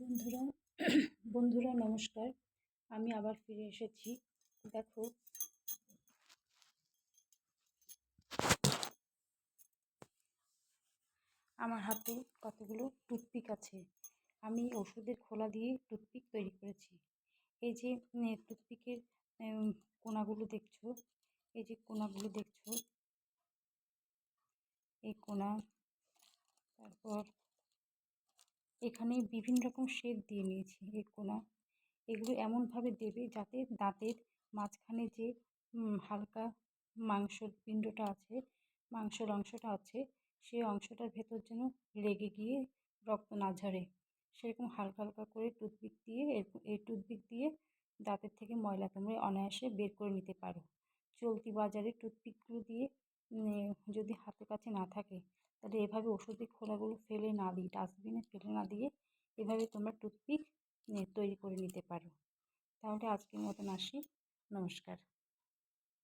বন্ধুরা বন্ধুরা নমস্কার। আমি আবার ফিরে এসেছি। দেখো, আমার হাতে কতগুলো টুথপিক আছে। আমি ওষুধের খোলা দিয়ে টুথপিক তৈরি করেছি। এই যে টুথপিকের কোনাগুলো দেখছো, এই যে কোনাগুলো দেখছো, এই কোনা, তারপর এখানে বিভিন্ন রকম শেপ দিয়ে নিয়েছি। এই কোনা, এগুলো এমনভাবে দেবে যাতে দাঁতের মাঝখানে যে হালকা মাংসর পিণ্ডটা আছে, মাংসের অংশটা আছে, সেই অংশটার ভেতর যেন লেগে গিয়ে রক্ত না ঝরে। সেরকম হালকা হালকা করে টুথপিক দিয়ে এই টুথপিক দিয়ে দাঁতের থেকে ময়লা তোমরা অনায়াসে বের করে নিতে পারো। চলতি বাজারে টুথপিকগুলো দিয়ে যদি হাতের কাছে না থাকে, তাহলে এভাবে ওষুধের খোলাগুলো ফেলে না দিয়ে, ডাস্টবিনে ফেলে না দিয়ে, এভাবে তোমরা টুথপিক তৈরি করে নিতে পারো। তাহলে আজকের মতন আসি। নমস্কার।